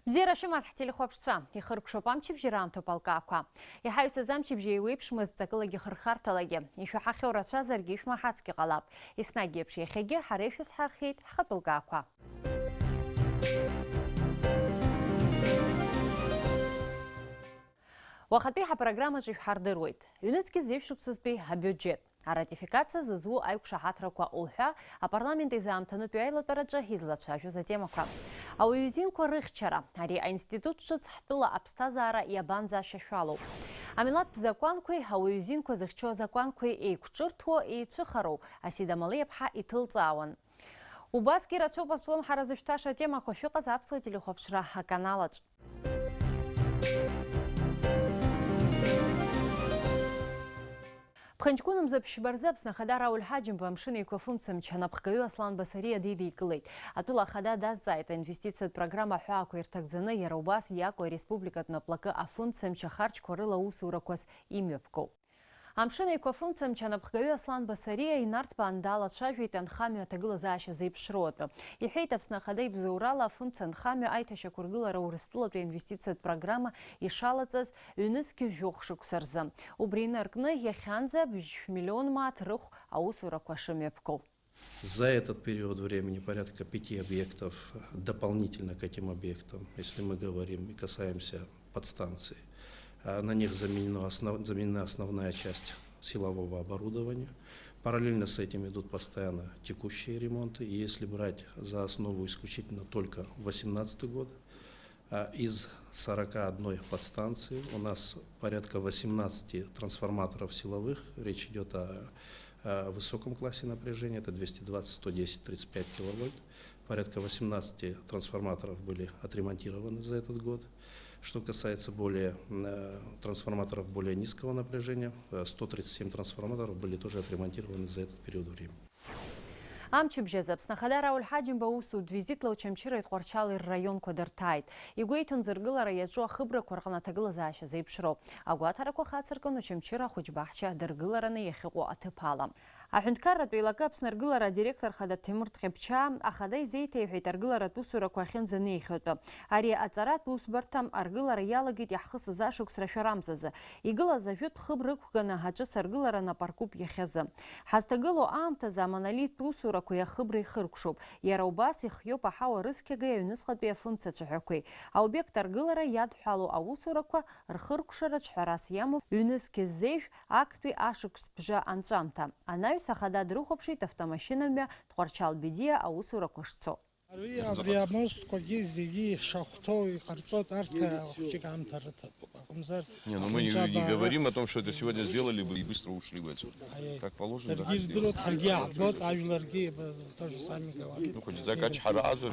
Бзира шимаз ҳтелехәаԥшцәа ихыркәшоуп амчыбжьараамҭоуп алкаақәа. Иҳаҩсыз амчыбжьа еиуеиԥшмыз ҵакылагьы хырхарҭалагьы. Ишәаҳахьоу рацәазаргьы ишәмаҳацгьы ҟалап. Еснагь еиԥш иахьагьы ҳара ишәызҳархеит ҳхатәы лкаақәа. Уахатәи ҳапрограммаҿы ишәҳардыруеит. Ҩныҵҟа зеиԥшықәсазтәи ҳабиуџьет. Аратификациа зызу аиқәшаҳаҭрақәа уҳәа апарламент изаамҭанытәи аилатәараҿы излацәажәоз атемақәа. Ауаҩызинқәа рыхьчара, ари аинститут ҿыц ҳтәыла аԥсҭазаара иабанӡашьашәалоуп. Амилаҭтә закәанқәеи ауаҩызинқәа зыхьчо азакәанқәеи еиқәҿырҭуа еицәыхароу Асида Малиаԥҳа иҭылҵаауан. Убасгьы рацәоуп азҿлымҳара зышәҭаша атемақәа шәыҟаз аԥсуа телехәаԥшра ҳаканалаҿ. Бхынҷкәынымза ԥшьбарзы Аԥсны Ахада Рауль Ҳаџьымба амшын еиқәа-фымца мчанапхгаҩы Аслан Басариа дидикылеит. Атәыла Ахада дазҵааит аинвестициатә программа ҳәаақәа ирҭагӡаны иара убас иакәу ареспубликатә наплакы афымца мчахарџьқәа рыла аусурақәас имҩаԥгоуп. Амшын еиқәа-фымца мчанапхгаҩы Аслан Басариа инарҭбаан далацәажәеит анхамҩа аҭагылазаашьа зеиԥшроу атәы. Иҳәеит Аԥсны Ахада ибзоурала афымца анхамҩа аиҭашьақәыргылара Урыстәылатәи аинвестициатә программа ишалаҵаз ҩнызқьы жәохә шықәса рзы. Убри инаркны иахьанӡа миллион мааҭ рыхә аусурақәа шымҩаԥгоу. За этот период времени порядка 5 объектов дополнительно к этим объектам, если мы говорим и касаемся подстанций. На них заменена основная часть силового оборудования. Параллельно с этим идут постоянно текущие ремонты. И если брать за основу исключительно только 2018 год, из 41 подстанции у нас порядка 18 трансформаторов силовых. Речь идет о высоком классе напряжения, это 220, 110, 35 киловольт. Порядка 18 трансформаторов были отремонтированы за этот год. Что касается трансформаторов более низкого напряжения, 137 трансформаторов были тоже отремонтированы за этот период времени. Амчыбжьазы Аԥсны Ахада Рауль Ҳаџьымба усутә визитла Очамчыра Тҟәарчали рраионқәа дырҭааит. Игәеиҭон зыргылара иаҿу ахыбрақәа рҟны аҭагылазаашьа зеиԥшроу. Агәаҭарақәа хацыркын Очамчыра ахәыҷбаҳча дыргылараны иахьыҟоу аҭыԥ ала. Аҳәынҭқарратә еилакы Аԥсны аргылара адиректор хада Ҭемыр Ҭҟьаԥչаа Ахада изеиҭеиҳәеит аргыларатә усурақәа ахьынӡанеихьоу. Ари аҵаратә усбарҭа аргылара иалагеит иаҳхысыз ашықәс рашәарамзазы. Игылаз ажәытә хыб рықәганы ҳаҿыс аргылара напаркуп иахьазы. Ҳазҭагылоу аамҭазы амонолиттә усурақәа иахыбра ихыркәшоуп. Иара убас ихиоуп аҳауа рыцқьагаҩ аҩнуҵҟатәи афымца ацәаҳәақәеи. Аобиект аргылара иадҳәалоу аусурақәа рхыркәшараҿ ҳәарас иамоуп ҩнызқьы зеижә актәи ашықәс бжа анҵәамҭа. Анаҩс Ахада дрыхәаԥшит автомашьынамҩа Тҟәарчал Бедиа аусурақәа шцо. Абри амостқәагьы зегьы ишахәҭоу иҟарҵоит арҭ хәыҷык аамҭа рыҭатәуп акәымзар. Мы не говорим о том, что это сегодня сделали бы и быстро ушли бы отсюда. Как положено, так и сделали. Ну, хоть закач харазу.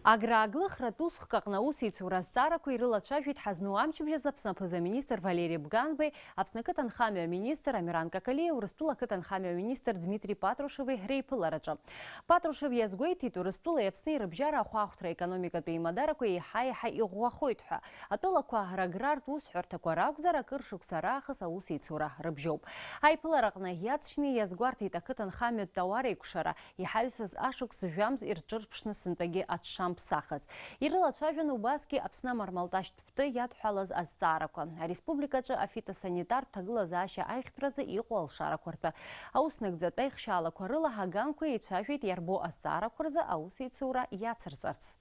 Аграаглыхратә усхк аҟны аусеицура азҵаарақәа ирылацәажәеит ҳазну амчыбжьазы Аԥсны аԥыза-министр Валерий Бганбеи, Аԥсны ақыҭанхамҩа министр Амиран Какалиа, Урыстәыла ақыҭанхамҩа министр Дмитрий Патрушеви реиԥылараҿы. Патрушев иазгәеиҭеит Урыстәылеи Аԥсни рыбжьара ахәаахәҭра економикатәи еимадарақәа еиҳа-еиҳа иӷәӷәахоит ҳәа. Атәылақәа раграртә усҳәарҭақәа ракәзар акыр шықәса раахыс аусеицура рыбжьоуп. Аиԥылара аҟны иаҵшьны иазгәарҭеит ақыҭанхамҩатә тауареиқәшара иҳаҩсыз ашықәс жәамз ирҿырԥшны сынтәагьы аҽшамԥсахыз. Ирылацәажәан убасгьы Аԥсны амармалташьтә пты иадҳәалаз азҵаарақәа. Ареспубликаҿы афитосанитартә ҭагылазаашьа аихтәразы иҟоу алшарақәа ртәы. Ауснагӡатәи аихшьаалақәа рыла ҳаганқәа еицәажәеит иарбо азҵаарақәа рзы аусеицура иацырҵарц.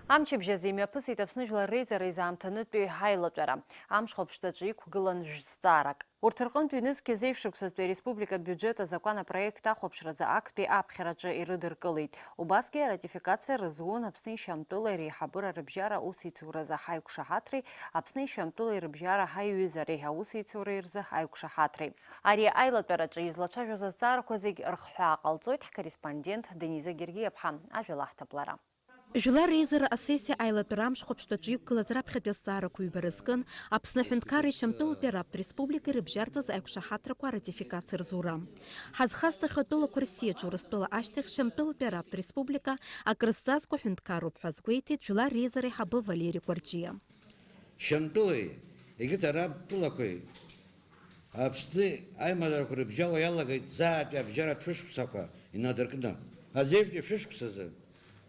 Амчыбжьазы имҩаԥысит Аԥсны Жәлар Реизара изаамҭанытәи ҳаилатәара. Амшхәаԥштәаҿы иқәгылан зҵаарак. Урҭ рҟынтә ҩнызқьы зеиԥшықәсазтәи ареспубликатә биуџьет азакәан-апроект ахәаԥшразы актәи аԥхьараҿы ирыдыркылеит. Убасгьы аратификациа рызун Аԥсни Шьамтәылеи реиҳабыра рыбжьара усеицуразы ҳаиқәшаҳаҭреи, Аԥсни Шьамтәылеи рыбжьара ҳаиҩызареи аусеицуреи рзы ҳаиқәшаҳаҭреи. Ари аилатәараҿы излацәажәоз азҵаарақәа зегь рхҳәаа ҟалҵоит ҳкорреспондент Дениза Гергиаԥҳа. Ажәала ҳҭаплара. Жәлар Реизара асессиа аилатәара амшхәаԥштәаҿы иқәгылаз раԥхьатәи азҵаарақәа ҩбаразкын Аԥсны Аҳәынҭқарреи Шьамтәылатәи Раптә Республикеи рыбжьарҵаз аиқәшаҳаҭрақәа аратификациа рзура. Ҳазхазҵахьоу атәылақәа рсиаҿы Урыстәыла ашьҭахь Шьамтәылатәи Раптә Республика акрызҵазкуа аҳәынҭқарроуп ҳәа азгәеиҭеит Жәлар Реизара аиҳабы Валери Кәарҷиа. Шьамтәылеи егьырҭ араптәылақәеи Аԥсны аимарақәа рыбжьала иалагеит заатәи абжьаратә шәышықәсақәа инадыркны. Азеиԥтәи шәышықәсазы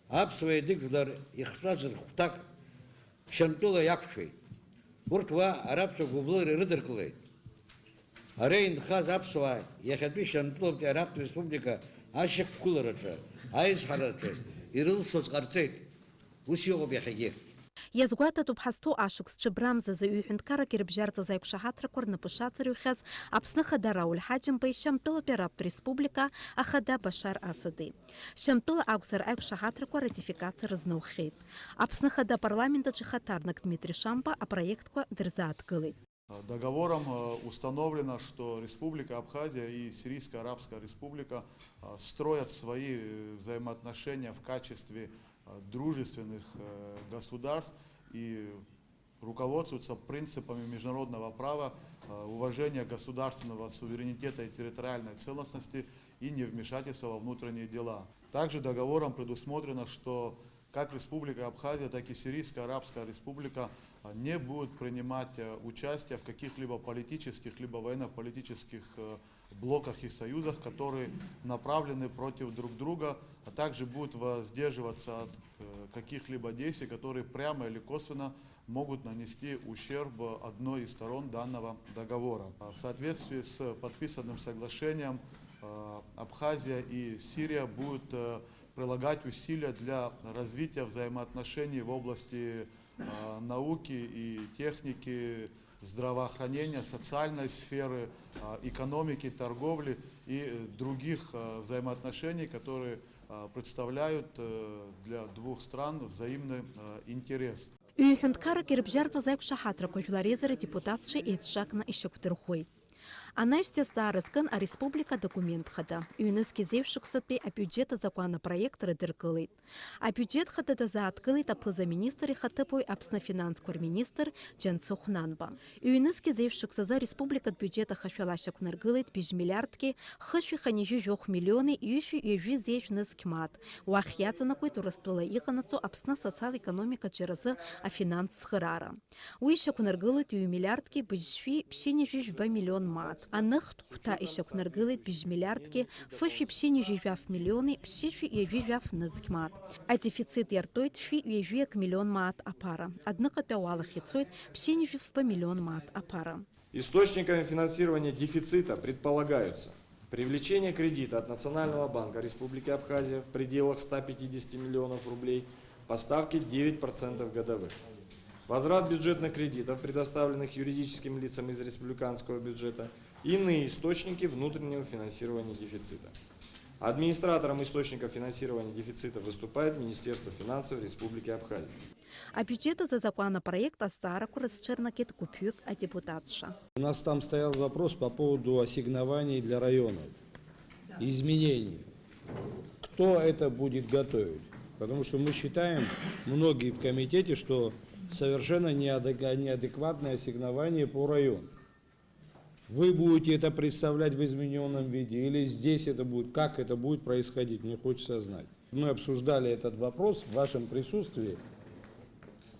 аԥсуа еидыжәлар ихҵәаз рхәҭак Шьамтәыла иақәшәеит. Урҭ уа араԥцәа гәыблыра ирыдыркылеит. Ари инхаз аԥсуаа иахьатәи Шьамтәылатәи Араптә Республика ашьақәгылараҿы, аизҳараҿы ирылшоз ҟарҵеит. Ус иҟоуп иахьагьы. Иазгәаҭатәуп ҳазҭоу ашықәс ҽыбрамзазы ҩ-ҳәынҭқаррак ирыбжьарҵаз аиқәшаҳаҭрақәа рнапы шаҵарҩхьаз Аԥсны Ахада Рауль Ҳаџьымбеи, Шьамтәылатәи Араптә Республика Ахада Башар Асади. Шьамтәыла акәзар аиқәшаҳаҭрақәа ратификациа рызнаухьеит. Аԥсны Ахада апарламент аҿы ихаҭарнак Дмитрий Шамба апроектқәа дырзааҭгылеит. Договором установлено, что Республика Абхазия и Сирийская Арабская Республика строят свои взаимоотношения в качестве дружественных государств и руководствуются принципами международного права, уважения государственного суверенитета и территориальной целостности и невмешательства во внутренние дела. Также договором предусмотрено, что как Республика Абхазия, так и Сирийская Арабская Республика не будут принимать участие в каких-либо политических либо военно-политических блоках и союзах, которые направлены против друг друга, а также будут воздерживаться от каких-либо действий, которые прямо или косвенно могут нанести ущерб одной из сторон данного договора. В соответствии с подписанным соглашением Абхазия и Сирия будут прилагать усилия для развития взаимоотношений в области науки и техники, здравоохранения, социальной сферы, экономики, торговли и других взаимоотношений, которые представляют для двух стран взаимный интерес. Ҩ-ҳәынҭқаррак ирыбжьарҵаз аиқәшаҳаҭрақәа жәлар реизара депутатцәа еицҿакны ишьақәдырхәуеит. Анаҩстәи азҵаара зкын ареспублика документ хада. Ҩнызқьи зеиԥшықәсатәи абиуџьет азакәанопроект рыдыркылеит. Абиуџьет хада дазааҭгылеит аԥыза-министр ихаҭыԥуаҩ Аԥсны афинансқәа рминистр Џьансыхә Нанба. Ҩнызқьи зеиԥшықәсазы ареспубликатә биуџьет ахашәала ашьақәнаргылеит бжь-миллиардки хышәи-ханижәи-жәохә миллиони ҩышәи-ҩажәи зеиԥш нызқь мааҭ. Уахь иаҵанакуеит Урыстәыла иҟанаҵо Аԥсны асоциал-економикатә џьаразы афинанс цхыраара. Уи ишьақәнаргылеит ҩ-миллиардки бжь-ԥшьи-ԥшьинижәи-жәба миллион мааҭ. Аныхтә хәҭа ишьақәнаргылеит бжь-миллиардки фышәи-ԥшьинижәи-жәаф миллиони ԥшьышәи-ҩажәи-жәаф нызқь мааҭ. Адефицит иартоит шәи-ҩажәи-ак миллион мааҭ аԥара. Адныҟатәи ауалахь ицоит ԥшьинижәи-фба миллион мааҭ аԥара. Источниками финансирования дефицита предполагаются привлечение кредита от Национального банка Республики Абхазия в пределах 150 миллионов рублей по ставке 9% годовых. Возврат бюджетных кредитов, предоставленных юридическим лицам из республиканского бюджета, и иные источники внутреннего финансирования дефицита. Администратором источников финансирования дефицита выступает Министерство финансов Республики Абхазия. А бюджета за законопроект азҵаарақәа рызҿырнакит гәыԥҩык адепутатша. У нас там стоял вопрос по поводу ассигнований для районов, изменений. Кто это будет готовить? Потому что мы считаем, многие в комитете, что совершенно неадекватное ассигнование по району. Вы будете это представлять в измененном виде или здесь это будет? Как это будет происходить? Мне хочется знать. Мы обсуждали этот вопрос в вашем присутствии.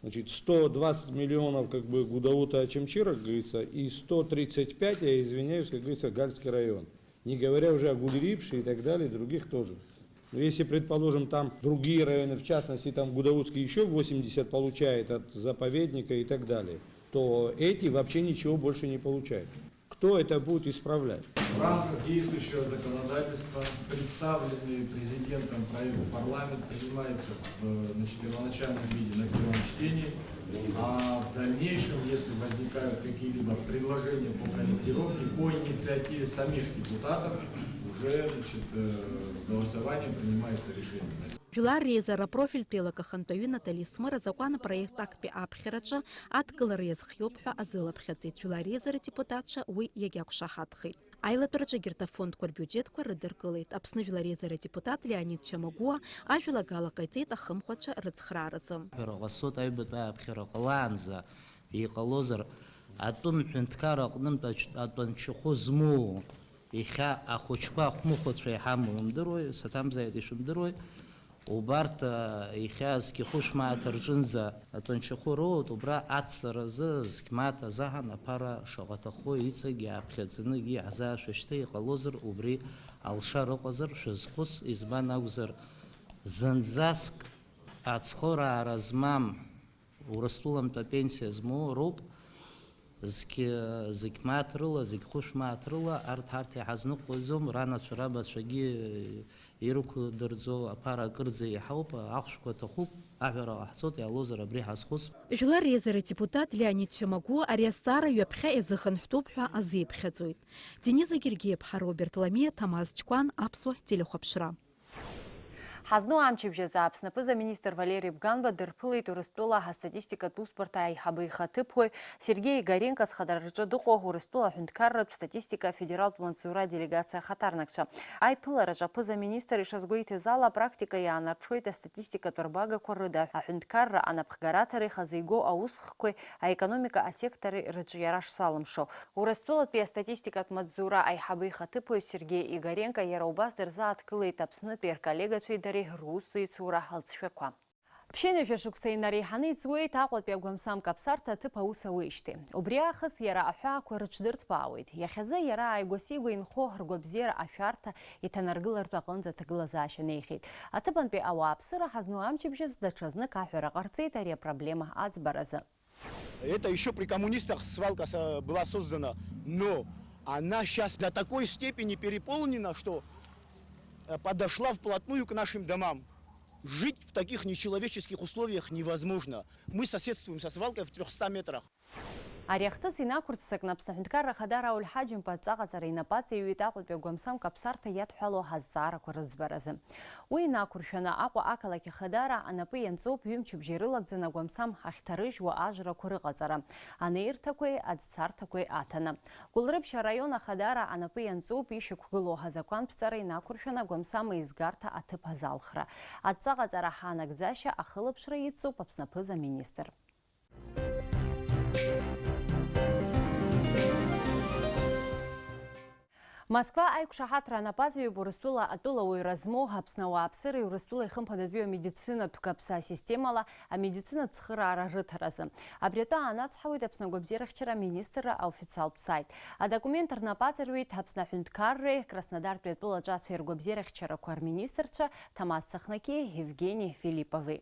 Значит, 120 миллионов как бы Гудаута Ачамчира, как говорится, и 135, я извиняюсь, как говорится, Гальский район. Не говоря уже о Гулерипше и так далее, других тоже. Но если, предположим, там другие районы, в частности, там Гудаутский еще 80 получает от заповедника и так далее, то эти вообще ничего больше не получают. Кто это будет исправлять? В рамках действующего законодательства представленный президентом проект в парламент принимается в первоначальном виде на первом чтении, а в дальнейшем, если возникают какие-либо предложения по корректировке, по инициативе самих депутатов, уже голосованием принимается решение. Жәлар реизара профильтәи лакахантәаҩы Натали Смыр законопроект актәи аԥхьараҿы адкылара иазхиоуп ҳәа азылаԥхьаӡеит. Жәлар реизара депутатша уи иагьақәшаҳаҭхеит. Аилатәараҿы егьырҭ афондқәа рбиуџьетқәа рыдыркылеит. Аԥсны жәлар реизара депутат Леонид Чамагуа ажәалагала ҟаиҵеит ахымхәацәа рыцхрааразы. Асуд аҩбатәи аԥхьара ҟалаанӡа иҟалозар атәым ҳәынҭқарра аҟнытә атәанчахәы змоу ихьаа ахәыҷқәа ахәмыхәацәа иҳамоу имдыруеи, Саҭамзааит ишәымдыруеи, убарҭ ихьаазгьы хәышәмааҭ рҿынӡа аҭынчахәы роут, убра ацҵаразы зқьмаҭ азаҳан аԥара шаҟа аҭаху иҵегь иааԥхьаӡаны иаҳзаашәышьҭы иҟалозар, убри алшара ыҟазар шәазхәыц, избан акәзар зынӡаск ацхыраара змам Урыстәыламтәи апенсиа змоу роуп, зқьмаҭ рыла, зегь хәышәмааҭ рыла, ҳарҭ иҳазныҟәгаӡом, ранацәа рабацәагьы ирықәдырӡо аԥара акырӡа иаҳауп, ахәшәқәа ҭахуп, аҳәара ҟаҳҵоит, иҟалозар абри ҳазхәыц. Жәлар реизара депутат Леонид Чамагәы ари азҵаара ҩаԥхьа изыхынҳәтәуп ҳәа азиԥхьаӡоит. Денис Агергиев-ҳа Роберт Ламиа, Ҭамаз Ҷкәан, Аԥсуа телехәаԥшра. Ҳазну амчыбжьазы Аԥсны аԥыза-министр Валерий Бганба дырԥылеит Урыстәыла ҳастатистикатә усбарҭа аиҳабы ихаҭыԥуаҩ Сергей Игоренко зхадараҿы дыҟоу Урыстәыла аҳәынҭқарратә статистика афедералтә маҵзура делегациа ахаҭарнакцәа. Аиԥылараҿ аԥыза-министр ишазгәеиҭаз ала апрактика иаанарԥшуеит астатистикатә рбагақәа рыда. Аҳәынҭқарра анапхгараҭара ихазыҩго аусхқәеи аекономика асектори рыҿиара шзалымшо. Урыстәылатәи астатистикатә маҵзура аиҳабы ихаҭыԥуаҩ Сергей Игоренко иара убас дырзааҭгылеит Аԥснытәи рколлегацәеи дареи русеицура алҵшәақәа. Ԥшьынҩажәа шықәса инареиҳаны иҵуеит Аҟәатәи агәамсам каԥсарҭа аҭыԥ аус ауеижьҭеи. Убри аахыс иара аҳәаақәа рыҽдырҭбаауеит. Иахьазы иара ааигәа-сигәа инхо ргәабзиара ашәарҭа иҭанаргылартә аҟынӡа аҭагылазаашьа неихьеит. Аҭыԥантәи ауааԥсыра ҳазну амчыбжьаз даҽазнык аҳәара ҟарҵеит ари апроблема аӡбаразы. Это еще при коммунистах свалка была создана, но она сейчас до такой степени переполнена, что подошла вплотную к нашим домам. Жить в таких нечеловеческих условиях невозможно. Мы соседствуем со свалкой в 300 метрах. Ари ахҭыс инақәырццакны Аԥсны аҳәынҭқарра ахадара Ауль-Ҳаџьымба аҵаҟаҵара инапаҵаҩит Аҟәатәи агәамсам каԥсарҭа иадҳәало ҳазҵаарақәа рыӡбаразы. Уи инақәыршәаны Аҟәа ақалақь ахадара анапы ианҵоуп ҩымчыбжьа ирылагӡаны агәамсам ахьҭарыжьуа ажрақәа рыҟаҵара, анеирҭақәеи аӡцарҭақәеи аҭаны. Гәылрыԥшь араион ахадара анапы ианҵоуп ишьақәгылоу ҳазакәантәҵара инақәыршәаны агәамсам еизгарҭа аҭыԥ азалхра. Аҵаҟаҵара ҳаанагӡашьа ахылаԥшра ицуп Аԥсны аԥыза-министр. Москва аиқәшаҳаҭра анапаҵаҩуп Урыстәыла атәылауаҩра змоу Аԥсны ауааԥсыреи Урыстәыла ихымԥадатәиу амедицинатә каԥса системала амедицинатә цхыраара рыҭаразы. Абри атәы аанацҳауеит Аԥсны агәабзиарахьчара аминистрра аофициалтә сайт. Адокумент рнапаҵаҩуеит Аԥсны аҳәынҭқарреи Краснодартәи атәыла ҿацәеи ргәабзиарахьчарақәа рминистрцәа Ҭамаз Цахнакиеи Евгений Филиппови.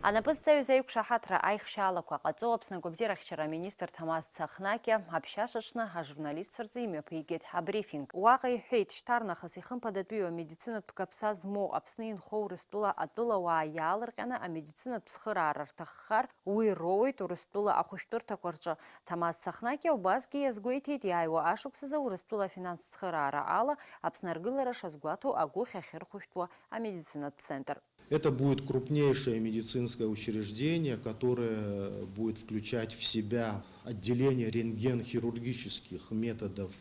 Анапызҵаҩыз аиқәшаҳаҭра аихшьаалақәа ҟаҵоу Аԥсны агәабзиарахьчара аминистр Ҭамаз Цахнакиа аԥшьашаҽны ажурналистцәа рзы имҩаԥигеит ҳабрифинг. Уаҟа иҳәеит шьҭарнахыс ихымԥадатәиу амедицинатә каԥса змоу Аԥсны инхо Урыстәыла атәылауаа иаалырҟьаны амедицинатә цхыраара рҭаххар, уи роуеит Урыстәыла ахәышәтәырҭақәа рҿы. Ҭамаз Цахнакиа убасгьы иазгәеиҭеит иааиуа ашықәсазы Урыстәыла афинанстә цхыраара ала Аԥсны аргылара шазгәаҭоу агәыхь ахьырхәышәтәуа амедицинатә центр. Это будет крупнейшее медицинское учреждение, которое будет включать в себя отделение рентген-хирургических методов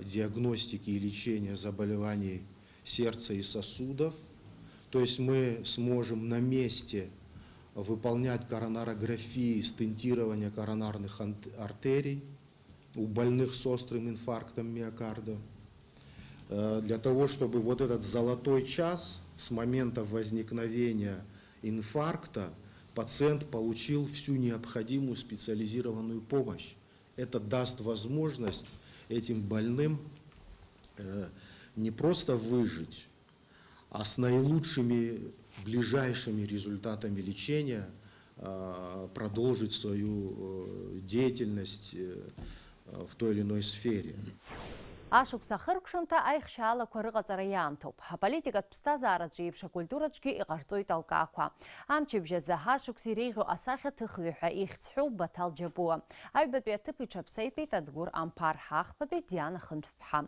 диагностики и лечения заболеваний сердца и сосудов. То есть мы сможем на месте выполнять коронарографии, стентирование коронарных артерий у больных с острым инфарктом миокарда. Для того, чтобы вот этот золотой час с момента возникновения инфаркта пациент получил всю необходимую специализированную помощь. Это даст возможность этим больным не просто выжить, а с наилучшими ближайшими результатами лечения продолжить свою деятельность в той или иной сфере. Ашықәса хыркәшамҭа аихшьаалақәа рыҟаҵара иаамҭоуп. Аполитикатә ԥсҭазаараҿы еиԥш акультураҿгьы иҟарҵоит алкаақәа. Амчыбжьазы ҳашықәса иреиӷьу асахьаҭыхҩы ҳәа ихьӡҳәоуп Баҭал Џьабуа. Аҩбатәи аҭыԥ иҽаԥсеитәит Адгәыр Амԥар, ҳахԥатәи Диана Хынтә-ԥҳа.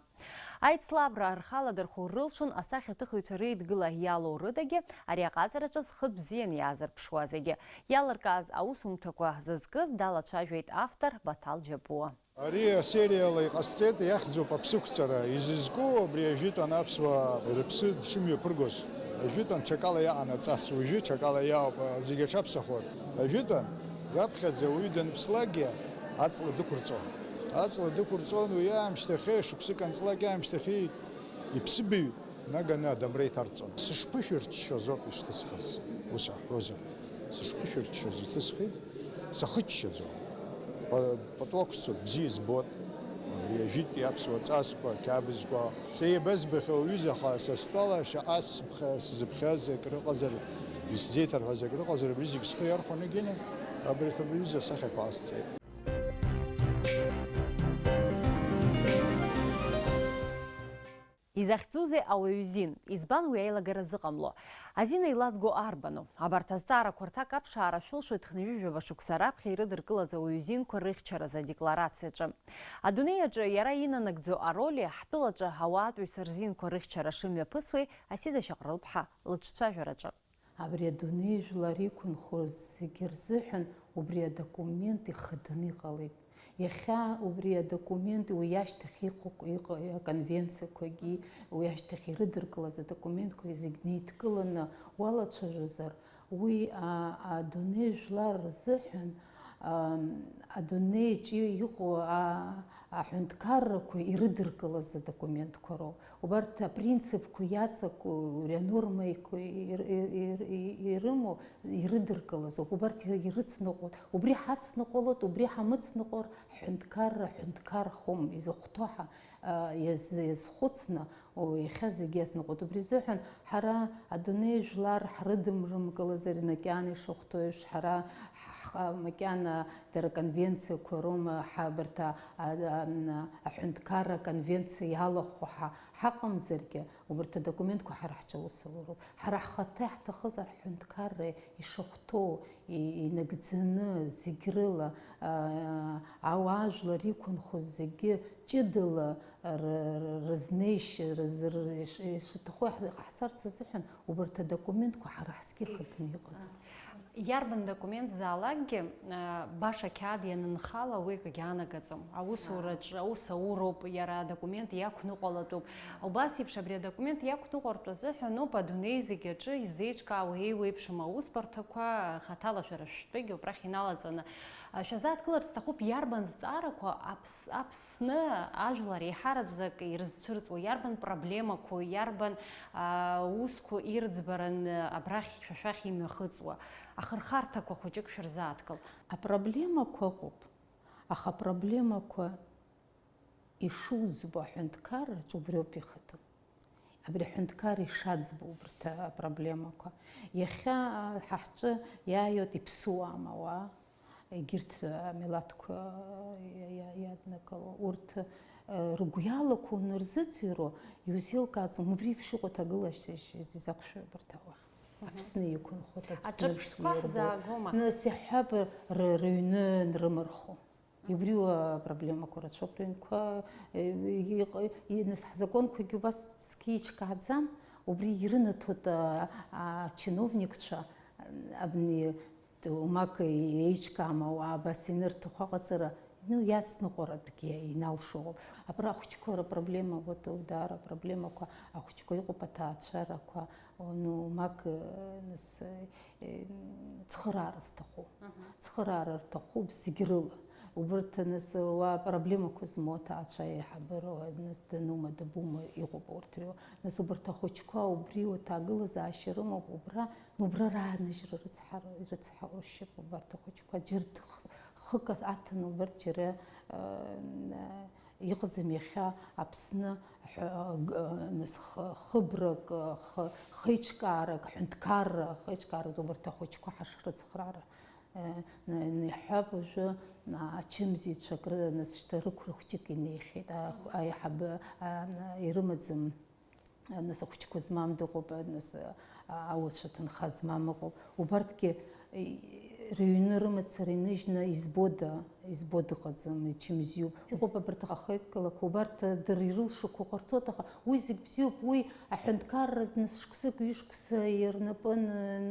Аицлабра рхаладырхәо рылшон асахьаҭыхыҩцәа реидгыла иалоу рыдагьы, ари аҟаҵараҿы зхы бзианы иаазырԥшуа зегьы. Иалыркааз аусумҭақәа зызкыз далацәажәеит автор Баҭал Џьабуа. Ари асериала иҟасҵеит иахьӡуп аԥсықәҵара, изызку абри ажәытәан аԥсуаа рыԥсы дшымҩаԥыргоз. Ажәытәан ҽакала иаҟанаҵас, уажәы ҽакала иаауп зегьы аҽаԥсахуа. Ажәытәан раԥхьаӡа уаҩы данԥслакгьы аҵла дықәырҵон. Аҵла дықәырҵон уи аамышьҭахьы, шықәсык анҵлак аамышьҭахьы иԥсыбаҩ нагана дамрейтарца. Сышпышырччо зоп иштысхыз. Уса, роза. Сышпышырччо зытысхид. Сахыччо. Потоксо бзизбот. Я жить пиапсо цаспа, кабызба. Сейбезбха уизаха состала шаас бхазбхазе крыгазер. Визитер газер крыгазер бризик схяр хонегене. Абрета бриза сахапасце. Изахьӡузеи ауаҩ-зин, избан уи аилагара зыҟамло. Азин еилазго арбану. Абарҭ азҵаарақәа рҭак аԥшаара шәылшоит хнҩыжәаба шықәса раԥхьа ирыдыркылаз ауаҩ-зинқәа рыхьчараз адекларациаҿы. Адунеи аҿы иара инанагӡо ароли ҳтәылаҿы ауаатәыҩса рзинқәа рыхьчара шымҩаԥысуеи Асида Шьаҟрыл-ԥҳа лыҿцәажәараҿы. Абри адунеи жәлар иқәынхоз зегьы рзыҳәан убри адокумент ихаданы иҟалеит. Иахьа убри адокумент уи ашьҭахь иҟоу аконвенциақәагьы, уи ашьҭахь ирыдыркылаз адокументқәа зегь неидкыланы уалацәажәозар, уи адунеи жәлар рзыҳәан адунеиаҿ иҟоу аҳәынҭқаррақәа ирыдыркылаз адокументқәа роуп. Убарҭ апринципқәа иаҵаку анормақәа ирымоу ирыдыркылазоуп. Убарҭ ирыцныҟәоит. Убри ҳацныҟәалоит, убри ҳамыцныҟәар ҳәынҭқарра хәым изыхәҭоу иазхәыцны иахьа зегьы иазныҟәоит. Убри азыҳәан ҳара адунеи жәлар ҳрыдымрымкылазар макьана ишахәҭоу еиԥш, ҳара макьана дара конвенциақәа роума ҳабарҭ аҳәынҭқарра конвенциа иалахәу ҳаҟамзаргьы, убарҭ адокументқәа ҳара ҳҽаусуроуп. Ҳара ҳхаҭа иаҳҭахызар ҳҳәынҭқарра ишахәҭоу инагӡаны зегь рыла ауаажәлар иқәынхоз зегьы ҷыдала рызнеишьа ишаҭаху ҳцарц азыҳәан убарҭ адокументқәа ҳара ҳзгьы ихаданы иҟазар. Иарбан документ заалакгьы баша қьаад ианынхала уи акгьы анагаӡом. Аусураҿы аус ауроуп, иара адокумент иақәныҟәалатәуп. Убас еиԥш абри адокумент иақәныҟәартәу азыҳәаноуп адунеи зегьы аҿы изеиҿкаауа еиуеиԥшым аусбарҭақәа хаҭала шәара шәтәыгьы убрахь иналаҵаны шәазааҭгыларц сҭахуп иарбан зҵаарақәа Аԥсны ажәлар еиҳараӡак ирызцәырҵуа, иарбан проблемақәа, иарбан усқәа ирӡбаран абрахь шәашәахь имҩахыҵуа. Ахырхарҭақәа хәыҷык шәырзааҭгыл. Апроблемақәа ыҟоуп, аха апроблемақәа ишуӡбо аҳәынҭқарраҿ убриоуп ихаҭоу. Абри аҳәынҭқарра ишаӡбо убарҭ апроблемақәа. Иахьа ҳаҳҿы иааиуеит иԥсуам ауаа, егьырҭ амилаҭқәа иаднакыло. Урҭ ргәы иалақәоны рзыӡырҩуа иузеилкааӡом, убри еиԥш иҟоу аҭагылашьа изақәшәо убарҭ ауаа. Аԥсны иқәынхоит, Аҿырԥштәқәа ҳзаагома? Нас иаҳҳәап рыҩны нрымырхо. Убриу апроблемақәа рацәоуп рыҩнқәа. Нас ҳзаконқәагьы убас зқьы еиҿкааӡам, убри ирынаҭоит ачиновникцәа абни умак еиҿкаам ауаа абас инырҭаху аҟаҵара иацныҟәаратәгьы иналшоуп. Ахәыҷқәа рпроблема, даара апроблемақәа ахәыҷқәа иҟоуп, аҭаацәарақәа, умак цхыраара зҭаху. Цхыраара рҭахуп зегь рыла. Убарҭ нас апроблемақәа змоу аҭаацәа еиҳабыра данума дабума иҟоуп урҭ. Нас убарҭ ахәыҷқәа убри аҭагылазаашьа рымоуп, убра рааныжьра ирыцҳауршьып убарҭ ахәыҷқәа. Џьара хык аҭаны убарҭ џьара иҟаӡам иахьа Аԥсны хыбрак, хеиҿкаарак, ҳәынҭқарра убарҭ ахәыҷқәа ҳашрыцхраара. Иҳәап уажәы ачымзицәа шьҭа рықәра хәҷык инеихьеит, аиҳабы ирымаӡам, нас ахәҷқәа змам дыҟоуп, нас ауацәа ҭынха змам ыҟоуп. Убарҭгьы рыҩны рымацара иныжьны избо дыҟаӡам, ичымзиуп. Иҟоуп абарҭ ахеидкылақәа, убарҭ дара ирылшақәо ҟарҵоит, аха уи зегь бзиоуп, уи аҳәынҭқарра нас шықәсык ҩышықәса ирнапын,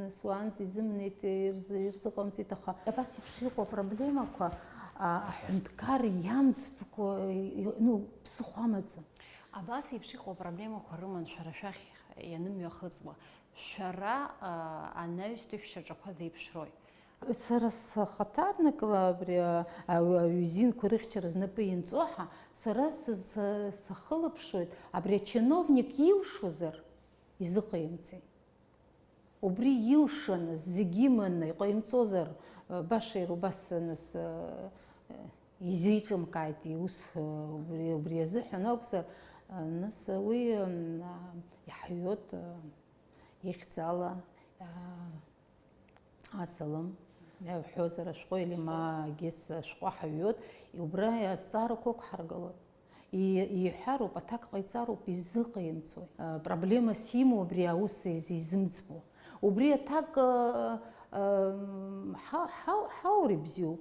нас уаанӡа изымнеит, ирзыҟамҵеит, аха абас еиԥш иҟоу апроблемақәа аҳәынҭқар иамӡбкәа ԥсыхәа амаӡам. Абас еиԥш иҟоу апроблемақәа рыман шәара шәахь ианымҩахыҵуа. Шәара анаҩстәи шәшьаҿақәа зеиԥшрои. Сара схаҭарнакла абри аҩ-зинқәа рыхьчара знапы ианҵоҳа, сара сахылаԥшуеит, абри ачиновник илшозар, изыҟаимҵеи. Убри илшаны, зегьы иманы иҟаимҵозар, башеир убас нас изеиҿымкааит иус убри азыҳәан акәзар, нас уи иаҳҩот ихьӡала асалам иаҳәозар ашәҟәы или магьыс ашәҟәы ҳаҩҩот, убра азҵаарақәа ықәҳаргылоит. Иҳәароуп, аҭак ҟаиҵароуп, изыҟаимҵои. Проблемас имоу убри аус изымӡбо. Убри аҭак ҳаур ибзиоуп.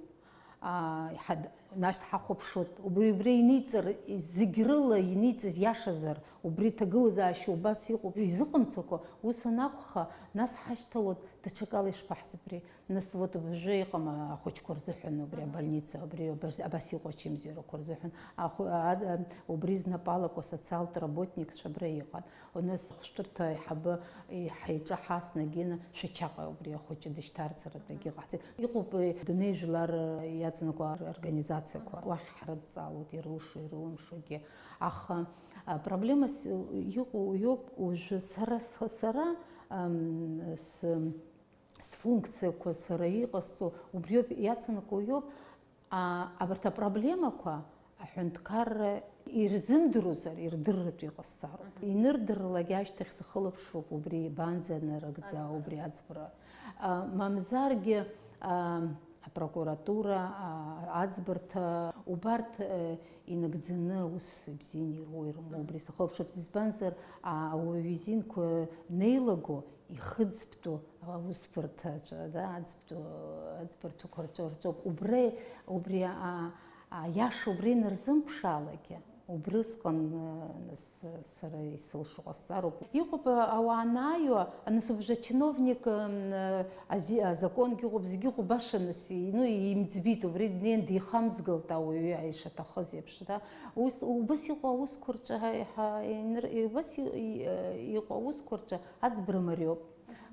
Нас ҳахәаԥшот, убри иниҵар, зегь рыла иниҵаз иашазар, убри ҭагылазаашьа убас иҟоуп, изыҟамҵақәа, ус анакәха, нас ҳашьҭалот даҽакала ишԥаҳӡабри. Нас вот уажәы иҟам ахәыҷқәа рзыҳәан убри абольница, убри абас иҟоу ачымзиарақәа рзыҳәан, убри знапалақәа асоциалтә работникцәа абра иҟан. Нас ахәшәтәырҭа аиҳабы ҳиҿы ҳаснагьы шәачаҟа убри ахәыҷы дышьҭарҵаратәы егьыҟаҳҵеит. Иҟоуп дунеижәлар иаҵанакуа организациақәа, уахь ҳрыдҵалоит, ирылшо, ирылымшогьы. Аха проблемас иҟоу иоуп уажәы сара сфункциақәа сара иҟасҵо, убриоуп иаҵанакуа иоуп, абарҭ апроблемақәа аҳәынҭқарра ирзымдыруазар ирдырратәы иҟасҵароуп. Инырдырлагьы ашьҭахь сахылаԥшуп убри банӡанарыгӡа, убри аӡбара. Мамзаргьы апрокуратура, аӡбарҭа, убарҭ инагӡаны аус бзианы ируа ирымоу убри сахылаԥшуп. Избанзар ауаҩ изинқәа неилаго ихыӡптәу аусбарҭаҿы, аӡбарҭақәа рҿоуп. Убри аиаша убри нарзымԥшаалагьы, убрысҟан сара исылшо ҟасҵароуп. Иҟоуп ауаа анааиуа, нас уажәы чиновник азаконгьы ыҟоуп, зегьы ыҟоуп, баша нас имӡбит, убри днеин дихамӡгылт ауаҩы ишаҭахыз еиԥш. Убас иҟоу аусқәа рҿы, убас иҟоу аусқәа рҿы аӡбара мариоуп.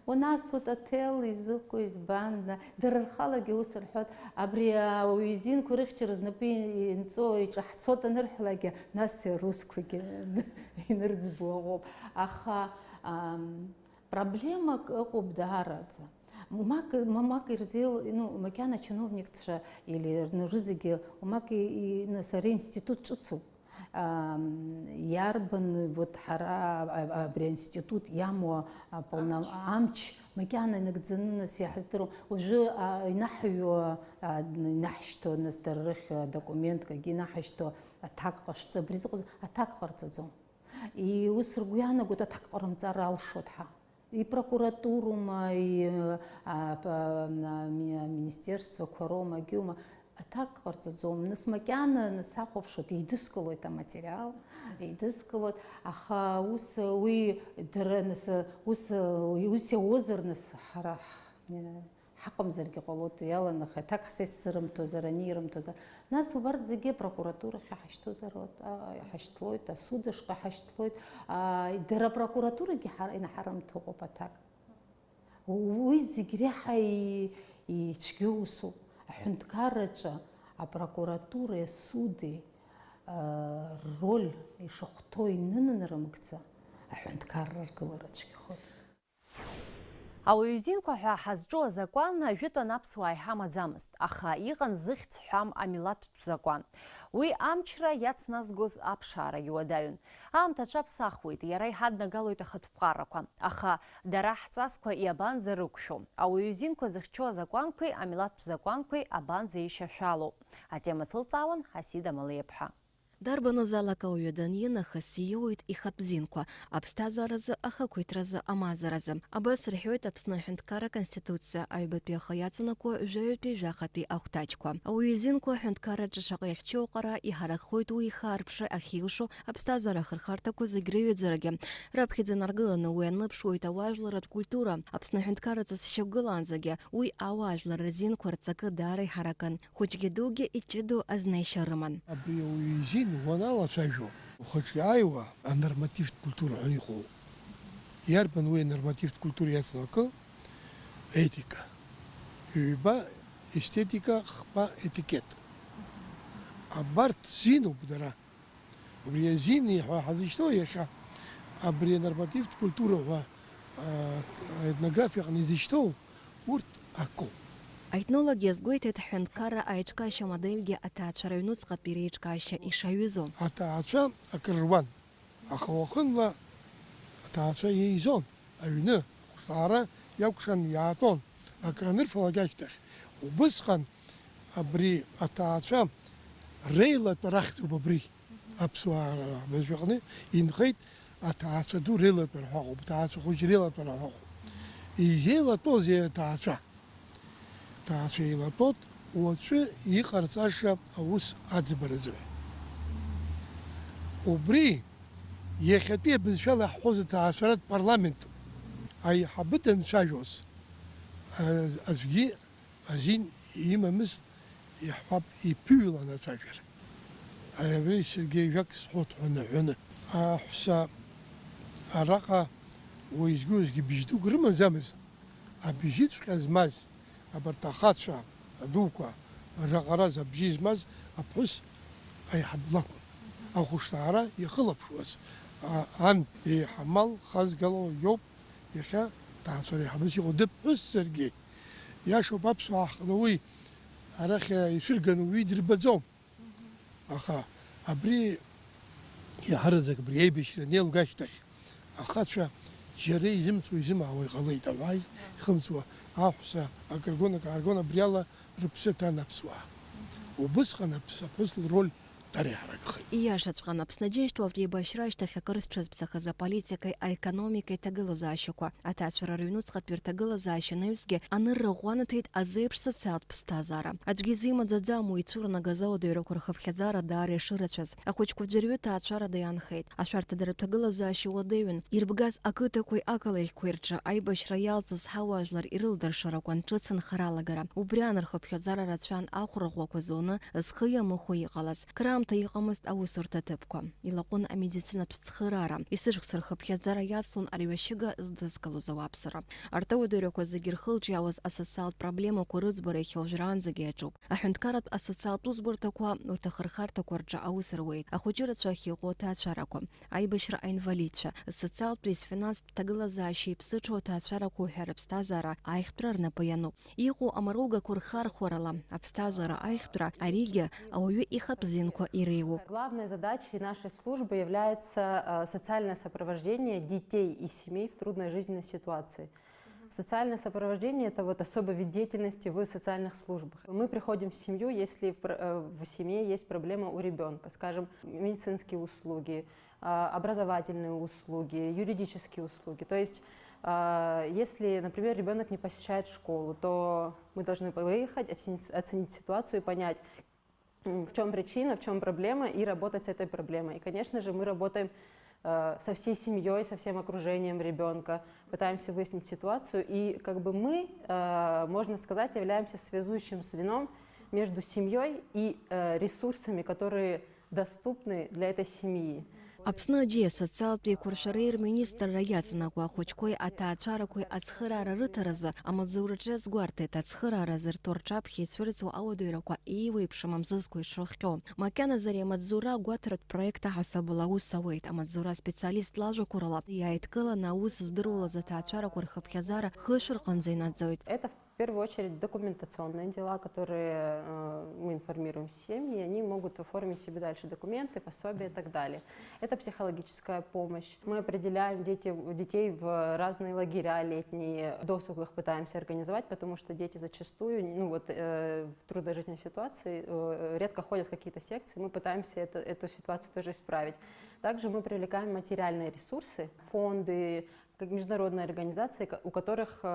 Унасут аҭел изыҟоу избан, дара рхалагьы ус рҳәоит, абри ауаҩ изинқәа рыхьчара знапы инҵо, иҿаҳцот анырҳәалагьы, нас русқәагьы инырӡбо ыҟоуп. Аха проблемак ыҟоуп даараӡа. Мамак макьана чиновникцәа или рзыгьы мамак сара институт ҿыцуп. Иарбан вот ҳара абри аинститут иамоу амч макьана инагӡаны нас иаҳздыруам. Уажәы инаҳшьҭо нас дара рыхь документқәагьы инаҳашьҭо аҭак ҟашәҵа, абри зыҟоу аҭак ҟарҵаӡом. Ус ргәы иаанагоит аҭак ҟарымҵар алшоит ҳа. Ипрокуратурума, министерствақәа роума, агьума. Аҭак ҟарҵаӡом. Нас макьана сахәаԥшуеит, еидыскылоит аматериал, еидыскылоит, аха ус уи дара ус иаузар нас ҳара ҳаҟамзаргьы ҟалоит, иаланахеит, аҭак ҳсессырымҭозар, анирымҭозар. Нас убарҭ зегьы апрокуратурахь ҳашьҭлоит, асуд ашҟа ҳашьҭлоит, дара апрокуратурагьы инаҳарымҭо ыҟоуп аҭак. Уи зегь реиҳа ицәгьоу усуп. Аҳәынҭқарраҿы апрокуратуреи асуди роль ишахәҭоу инынанарымгӡа аҳәынҭқарра ргылара цәгьахоит. Ауаҩ изинқәа ҳәа ҳазҿу азакәан ажәытәан аԥсуаа иҳамаӡамызт, аха иҟан зыхьӡ ҳәам амилаҭтә закәан. Уи амчра иацназгоз аԥшаарагьы уадаҩын. Аамҭа аҽаԥсахуеит, иара иҳаднагалоит ахатәҟарақәа, аха дара ҳҵасқәа иабанӡарықәшәо. Ауаҩ изинқәа зыхьчо азакәанқәеи амилаҭтә закәанқәеи абанӡеишьашәалоуп. Атема ҭылҵаауан Ҳасида Малеиԥҳа. Дарбаназалак ауаҩы даниинахыс ииуит ихатә зинқәа, аԥсҭазааразы, ахақәиҭразы, амазаразы. Абас рҳәоит Аԥсны Аҳәынҭқарра Конституциа аҩбатәи аха иаҵанакуа жәаҩатәи жәахатәи ахәҭаҷқәа. Ауаҩ изинқәа аҳәынҭқарраҿы шаҟа иахьчо аҟара иҳаракхоит уи ихаарԥшра ахьилшо аԥсҭазаара ахырхарҭақәа зегь рыҩаӡарагьы. Раԥхьаӡа инаргыланы уи анлыԥшуеит ауаажәларатә культура. Аԥсны Аҳәынҭқарра ҵысшьақәгылаанӡагьы уи ауаажәлар рзинқәа рҵакы даара иҳаракын. Хәыҷгьы дугьы иҷыдоу азнаишьа рыман. Уаналацәажәо, ухаҿы иааиуа анормативтә культура ҳәа иҟоуп. Иарбан уи анормативтә культура иацнаку? Етика. Ҩба естетика, хԥа етикет. Абарҭ зинуп дара. Убри азин ҳәа ҳазышьҭоу иахьа абри нормативтә культура этнографиаҟны изышьҭоу урҭ акоуп. Аетнолог иазгәеиҭеит ҳҳәынҭқарра аиҿкаашьа модельгьы аҭаацәа рыҩнуҵҟатәи реиҿкаашьа ишаҩызоу. Аҭаацәа акыр руан, аха уахынла аҭаацәа еизон аҩны, ахәышҭаара иакәшан иаатәон акранырфалак ашьҭахь. Убысҟан абри аҭаацәа реилатәа рахьӡуп абри аԥсуаа бызшәаҟны инхеит аҭаацәа ду реилатәара ҳәа ыҟоуп, аҭаацәа хәыҷ реилатәара ҳәа ыҟоуп. Изеилатәозеи аҭаацәа? Аҭаацәа еилатәоит уаҵәы иҟарҵаша аус аӡбаразы. Убри иахьатәи абызшәала ҳҳәоз аҭаацәаратә парламентуп. Аиҳабы данцәажәоз аӡәгьы азин имамызт, иаҳҳәап иԥыҩлан ацәажәара. Абри саргьы ажәак сҳәоит ҳәа наҳәаны. Аҳәса араҟа уеизгьы бжь дук рымаӡамызт. Абжьыҵәҟьа змаз абарҭ ахацәа адуқәа раҟараз абжьы змаз аԥҳәыс аиҳабы лакәын. Ахәышҭаара иахылаԥшуаз. Ан еиҳамал хазгало иоуп иахьа ҭаацәара еиҳабыс иҟоу дыԥҳәысзаргьы. Иашоуп аԥсуаа ҳҟны уи арахь ишәырганы уи дырбаӡом. Аха абри иаҳараӡак абри аибашьра неилгашьҭахь ахацәа џьара изымцо изымаауа иҟалеит. Ауаа ихымцуа аҳәса акыргон акааргон абриала рыԥсы ҭан аԥсуаа. Убысҟан аԥҳәыс лроль дара иаҳаракхеит. Ииашаҵәҟьан Аԥсны Аџьынџьтәуалтә еибашьра ашьҭахь акыр зҽазԥсахыз аполитикеи аекономикеи ҭагылазаашьақәа, аҭаацәара рыҩнуҵҟатәи рҭагылазаашьа наҩсгьы анырра ӷәӷәанаҭеит азеиԥш социалтә ԥсҭазаара. Аӡәгьы изимаӡаӡам уи ицәыранагаз ауадаҩрақәа рхыԥхьаӡара даара ишырацәаз. Ахәыҷқәа ӡәырҩы ҭаацәарада иаанхеит. Ашәарҭадара рҭагылазаашьа уадаҩын. Ирбгаз ақыҭақәеи ақалақьқәеи рҿы аибашьра иалҵыз ҳауаажәлар ирылдыршарақәан ҿыцынхаралагара. Убриан рхыԥхьаӡара рацәан ахәраӷәақәа зуны зхы иамыхәо иҟалаз. Краамҭа иҟамызт аусурҭа ҭыԥқәа. Илаҟәын амедицинатә цхыраара. Есышықәса рхыԥхьаӡара иацлон арҩашьыга здызкылоз ауааԥсыра. Арҭ ауадаҩрақәа зегьы ирхылҿиаауаз асоциалтә проблемақәа рыӡбара иахьауажәраанӡагьы иаҿуп. Аҳәынҭқарратә асоциалтә усбарҭақәа урҭ ахырхарҭақәа рҿы аус руеит. Ахәыҷы рацәа ахьыҟоу аҭаацәарақәа, аибашьра аинвалидцәа, асоциалтәи финанстә ҭагылазаашьа иԥсыҽу аҭаацәарақәа уҳәа рыԥсҭазаара аихтәра рнапы иануп. Иҟоу амаругақәа рхархәарала аԥсҭазаара аихтәра аригьы ауаҩы ихатә зинқәа иреиуоуп. Главной задачей нашей службы является социальное сопровождение детей и семей в трудной жизненной ситуации. Социальное сопровождение – это вот особый вид деятельности в социальных службах. Мы приходим в семью, если в семье есть проблема у ребенка, скажем, медицинские услуги, образовательные услуги, юридические услуги. То есть, если, например, ребенок не посещает школу, то мы должны выехать, оценить ситуацию и понять, в чем причина, в чем проблема, и работать с этой проблемой. И, конечно же, мы работаем со всей семьей, со всем окружением ребенка, пытаемся выяснить ситуацию. И как бы мы, можно сказать, являемся связующим звеном между семьей и ресурсами, которые доступны для этой семьи. Аԥсны аџьиа асоциалтә еиқәыршәара рминистрра иаҵанакуа ахәыҷқәеи аҭаацәарақәеи ацхыраара рыҭаразы амаҵзураҿы иазгәарҭеит ацхыраара зырҭо рҿаԥхьа ицәырҵуа ауадаҩрақәа еиуеиԥшым амзызқәа ишрыхҟьо. Макьаназы амаҵзура агәаҭаратә проект аҳасабала аус ауеит. Амаҵзура специалист лажәақәа рыла иааидкыланы аус здыруалаз аҭаацәарақәа рхыԥхьаӡара хышә рҟынӡа инаӡоит. В первую очередь документационные дела, которые мы информируем семьи, они могут оформить себе дальше документы, пособия и так далее. Это психологическая помощь. Мы определяем детей в разные лагеря летние, досуг их пытаемся организовать, потому что дети зачастую в трудной жизненной ситуации редко ходят в какие-то секции, мы пытаемся эту ситуацию тоже исправить. Также мы привлекаем материальные ресурсы, фонды, как международные организации, у которых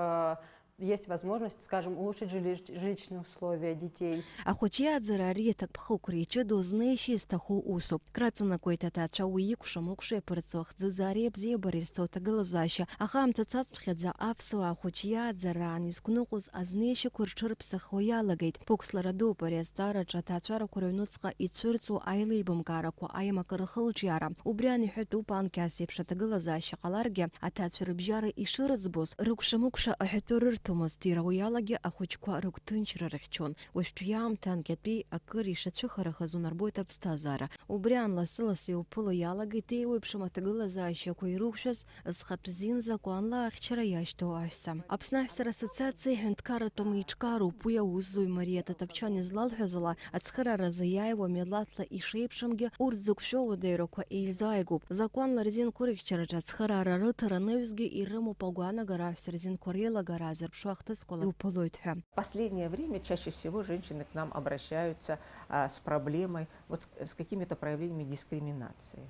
есть возможность, скажем, улучшить жилищные условия детей. Ахәыҷиааӡара ари аҭакԥхықәра иҷыдоу зны ишизҭаху усуп. Краҵанакуеит аҭаацәа уи икәшам ықәша иаԥырҵо хӡыӡаареи абзиабареи зцо аҭагылазаашьа. Аха аамҭа цацԥхьаӡа аԥсуаа ахәыҷиааӡараан изқәныҟәоз азнеишьақәа рҽырԥсахуа иалагеит. Ԥықәслара дуп ари азҵаараҿы аҭаацәарақәа рыҩнуҵҟа ицәырҵуа аилеибамкаарақәа аимак рхылҿиаара. Убри аниҳәатәуп анкьас еиԥш аҭагылазаашьа ҟаларгьы аҭаацәа рыбжьара ишырыӡбоз рыкәшамыкәша аҳәатәы рырҭо иаҭомызт, иара уи алагьы ахәыҷқәа рыгәҭынчра рыхьчон. Уажәтәи аамҭа анкьатәи акыр ишацәыхарахаз унарбоит аԥсҭазаара. Убри аан лассы-лассы иуԥыло иалагеит еиуеиԥшым аҭагылазаашьақәа ирықәшәаз зхатә зин закәанла ахьчара иашьҭоу аҳәса. Аԥсны Аҳәсара Асоциациа ҳәынҭқарратә меиҿкаароуп уи аусзуҩ Мариа Татаԥчан излалҳәаз ала, ацхырааразы иааиуа милаҭла ишеиԥшымгьы урҭ зықәшәо уадаҩрақәа еизааигәоуп. Закәанла рзинқәа рыхьчараҿы ацхыраара рыҭара анаҩсгьы ирымоуп агәаанагара аҳәса рзинқәа реилагара азырԥшу ахҭысқәала иуԥылоит ҳәа. В последнее время чаще всего женщины к нам обращаются с проблемой, вот с какими-то проявлениями дискриминации.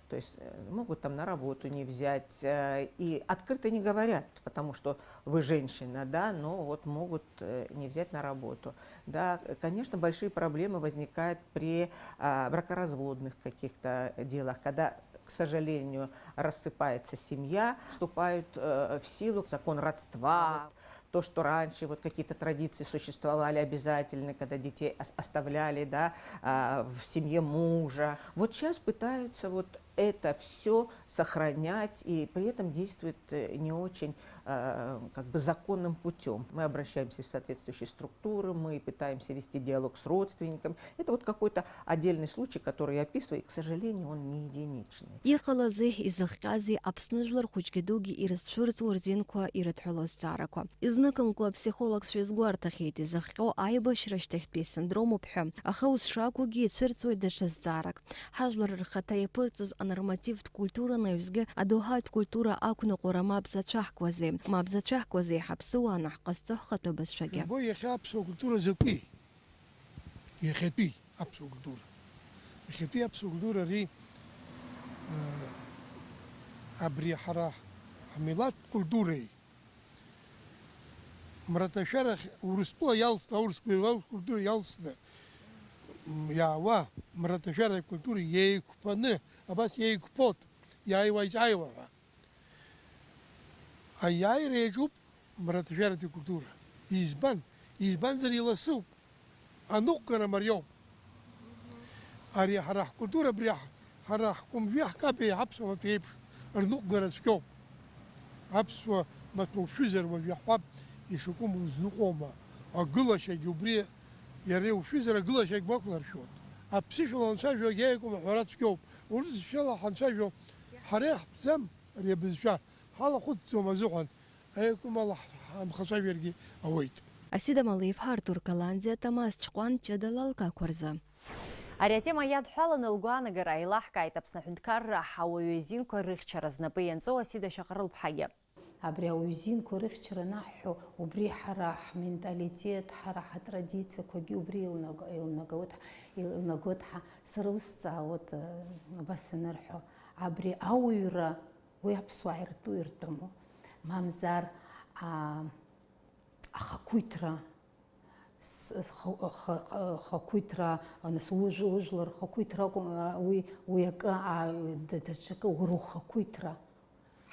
То есть могут там на работу не взять и открыто не говорят, потому что вы женщина, да, но вот могут не взять на работу. Да, конечно, большие проблемы возникают при бракоразводных каких-то делах, когда, к сожалению, рассыпается семья, вступают в силу закон родства. То, что раньше вот какие-то традиции существовали обязательно, когда детей оставляли, да, в семье мужа. Вот сейчас пытаются вот это все сохранять и при этом действует не очень как бы законным путем. Мы обращаемся в соответствующие структуры, мы пытаемся вести диалог с родственниками. Это вот какой-то отдельный случай, который я описываю, и, к сожалению, он не единичный. Иҟалазеи изыхҟьазеи Аԥсны жәлар хәыҷгьы-дугьы ирызцәырҵуа рзинқәа ирыҭҳәалоз зҵаарақәа. Изныкымкәа аԥсихологцәа изгәарҭахьеит изыхҟьо аибашьра шьҭахьтәи синдромуп ҳәа, аха ус шакәугьы ицәырҵуеит даҽа зҵаарак. Ҳажәлар рхаҭа иаԥырҵыз анормативтә культуранаҩсгьы адоуҳатә культура ақәныҟәара мап зацәаҳкуазеи. Мап зацәаҳкуазеи ҳаԥсыуааны ҳҟазҵо ҳхатәы бызшәагьы. Бо иахьа аԥсуа культура закәи? Иахьатәи аԥсуа культура. Иахьатәи аԥсуа культура ари абри ҳара ҳмилаҭ культуреи мраҭашәарахь Урыстәыла иалсны, аурыстәыла культура иалсны иаауа мраҭашәара культура еиқәԥаны, абас еиқәԥоит, иааиуа иҵааиуа ҳәа. Аиааира иаҿуп мраҭашәаратәи культура. Избан? Избанзар иласуп, аныҟәгара мариоуп. Ари ҳара ҳкультура, абри ҳара ҳкәымжәи ҳкапеи ҳаԥсуа маҭәа еиԥш рныҟәгара цәгьоуп. Аԥсуа маҭәа ушәызар уажә иаҳҳәап, ишакәым узныҟәома, агылашьагьы убри иара иушәызар агылашьагь мақәларшәоит. Аԥсышәала анцәажәо иааигәоума ҳәара цәгьоуп. Урысшәала ҳанцәажәо ҳара иаҳтәӡам ари абызшәа. Ҳалахәыцӡом азыҳәан, аиакәымала ҳамхацәажәаргьы ауеит. Асида Малиев-ҳа, Артур Каланӡиа, Тамаз Ҷҟәан, Ҷыдала алкақәа рзы. Ари атема иадҳәаланы лгәаанагара еилаҳкааит Аԥсны Аҳәынҭқарра ҳауаҩы азинқәа рыхьчара знапы ианҵоу Асида Шаҟарыл-ԥҳагьы. Абри ауаҩзинқәа рыхьчара анаҳҳәо, убри ҳара ҳменталитет, ҳара ҳтрадициақәагьы убри илнагоит сара усзҵаауеит абас анырҳәо. Абри ауаҩра уи аԥсуаа иртәымо, мамзар ахақәиҭра, нас ужәлар рхақәиҭра уи акы даҽакы урухақәиҭра.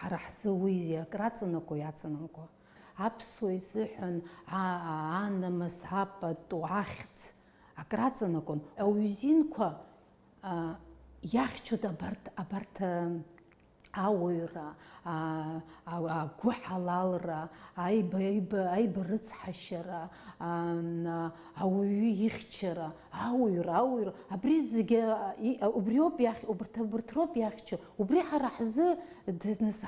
Ҳара ҳзы уи акраҵанако иаҵанамко. Аԥсуа изыҳәан анамыс, апату, ахьӡ акраҵанакон. Ауаҩзинқәа иахьчоит абарҭ ауаҩра, агәыҳалалра, аибарыцҳашьара, ауаҩы ихьчара, ауаҩра, абри зегьы убриоуп убарҭ роуп иахьчо. Убри ҳара ҳзы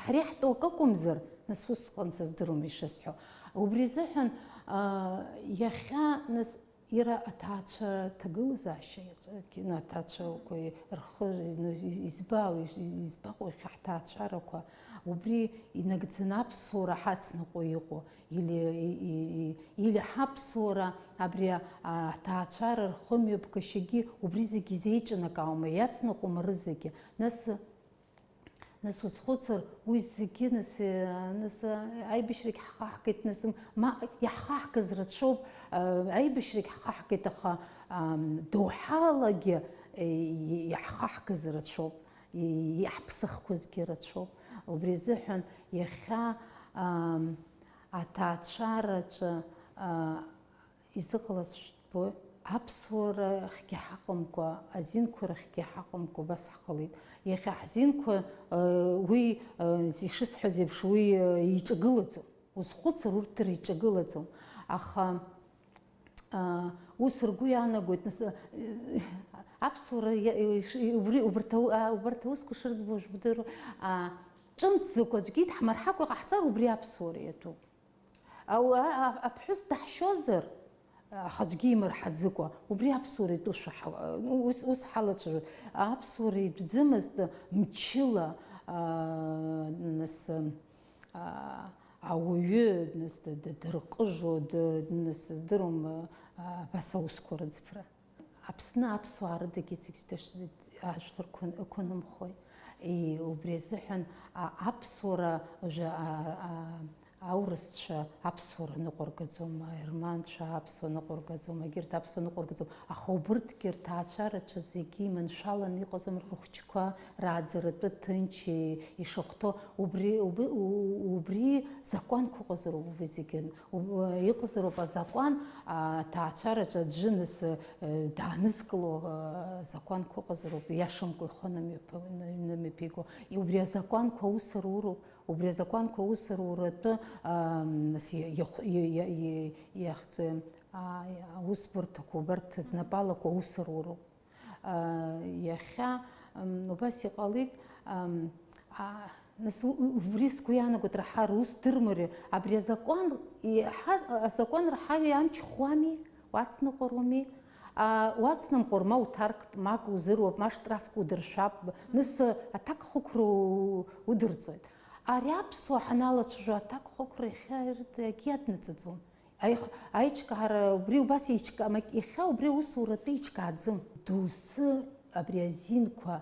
ҳара иаҳтәу акакәымзар, нас усҟан сыздыруам ишысҳәо. Убри азыҳәан иахьа нас иара аҭаацәа ҭагылазаашьа, аҭаацәақәа рхы избаҟоу иахьа ҳҭаацәарақәа, убри инагӡаны аԥсуара ҳацныҟәо иҟоу, или ҳаԥсуара абри аҭаацәара рхымҩаԥгашьагьы убри зегьы изеиҿанакааума, иацныҟәома рызегьы. Нас узхәыцыр, уи зегьы нас аибашьрагь ҳхаҳгеит, нас иаҳхаҳгаз рацәоуп, аибашьрагь ҳхаҳгеит, аха доуҳалагьы иаҳхаҳгаз рацәоуп, иаҳԥсахқәазгьы рацәоуп. Убри азыҳәан иахьа аҭаацәараҿы изыҟалаз жәбои, аԥсуара рахьгьы ҳаҟамкәа, азинқәа рахьгьы ҳаҟамкәа убас ҳҟалеит. Иахьа ҳзинқәа уи ишысҳәаз еиԥш уи иҿагылаӡом. узхәыцыр урҭ иҿагылаӡом. Аха ус ргәы иаанагоит аԥсуара убарҭ аусқәа шырӡбо ишбдыруа ҿымҭӡакәа аӡәгьы идҳмырҳакәа иҟаҳҵар убри аԥсуара иатәуп. Аԥҳәыс даҳшьозар аха аӡәгьы имырҳаӡыкәа убри аԥсуара итәушәа ус ҳалацәажәоит. Аԥсуара итәӡымызт мчыла нас ауаҩы дырҟыжо здыруам абас аусқәа рыӡбра. Аԥсны аԥсуаа рыдагьы зегьы ажәлар ықәнымхои. Убри азыҳәан аԥсуара аурысцәа аԥсуара ныҟәыргаӡом, аерманцәа аԥсуа ныҟәыргаӡом, егьырҭ аԥсуа ныҟәыргаӡом. Аха убырҭгьы рҭаацәараҿы зегьы иманшәаланы иҟазом рхәыҷқәа рааӡаратәы ҭынч ишахәҭоу убри закәанқәа ыҟазароуп убри зегьы. Иҟазароуп азакәан аҭаацәараҿы аӡәы нас даанызкыло закәанқәа ыҟазароуп, иашамкәа ихы намҩаԥиго. Убри азакәанқәа аус руроуп. Убри азакәанқәа аус руратәы иахьӡоит аусбарҭақәа убарҭ знапалақәа аус руроуп. Иахьа убас иҟалеит, нас убри сгәы иаанагоит раҳар ус дырмари, абри азакәан раҳа амч хәами, уацныҟәаруами. Уацнымҟәыр, ма уҭарктә, ма узыруап, ма штрафк удыршәап, нас аҭакхықәра удырҵоит. Ари аԥсуа ҳаналацәажәо аҭакхықәра иахьа иаднаҵаӡом. Аиҿкаара убри убас иахьа убри аусуратәы иҿкааӡом. Доусы абри азинқәа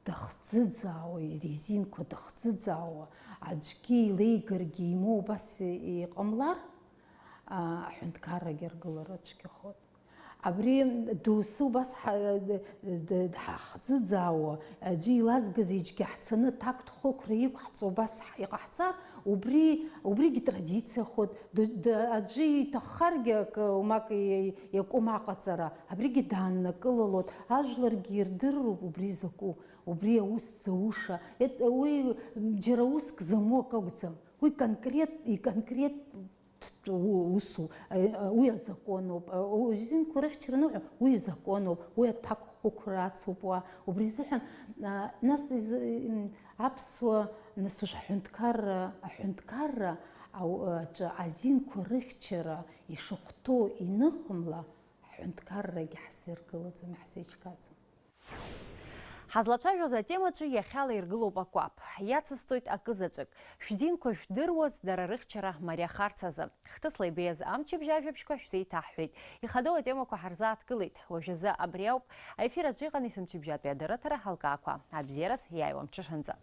дахӡыӡаауа, ирезинқәа дахӡыӡаауа, аӡәгьы илеигаргьы имоу убас иҟамлар, аҳәынҭқаррагьы аргылара цәгьахоит. Абри доусы убас ҳахӡыӡаауа, аӡәы илазгаз иҿгьы ҳцаны ҭактә хықәра иқәҳҵо убас иҟаҳҵар, убригьы традициахоит. Аӡәы иҭаххаргьы умак иакәым аҟаҵара, абригьы дааннакылалоит. Ажәларгьы ирдыруп убри закәу, убри аус зауша. Уи џьара уск заму акы акәӡам. Уи конкрет усу, уи азакәануп. Зинқәа рыхьчара ныҳәа, уи азакәануп, уи аҭакхықәра ацуп. Убри азыҳәан нас аԥсуа нас аҳәынҭқарра азинқәа рыхьчара ишахәҭоу иныхымла, аҳәынҭқаррагьы ҳзыргылаӡом, ҳзеиҿкааӡом. Ҳазлацәажәоз атемаҿы иахьала иргылоуп акәаԥ. Иацысҵоит акызаҵәык. Шәзинқәа шәдыруаз дара рыхьчара мариахарц азы. Хҭысла ибеиаз амчыбжь ажәабжьқәа шәзеиҭаҳҳәеит. Ихадоу атемақәа ҳарзааҭгылеит. Уажәазы абри ауп. Аефир аҿы иҟан есымчыбжьатәи адараҭара ҳалкаақәа. Абзиарас иааиуам ҽышанӡа.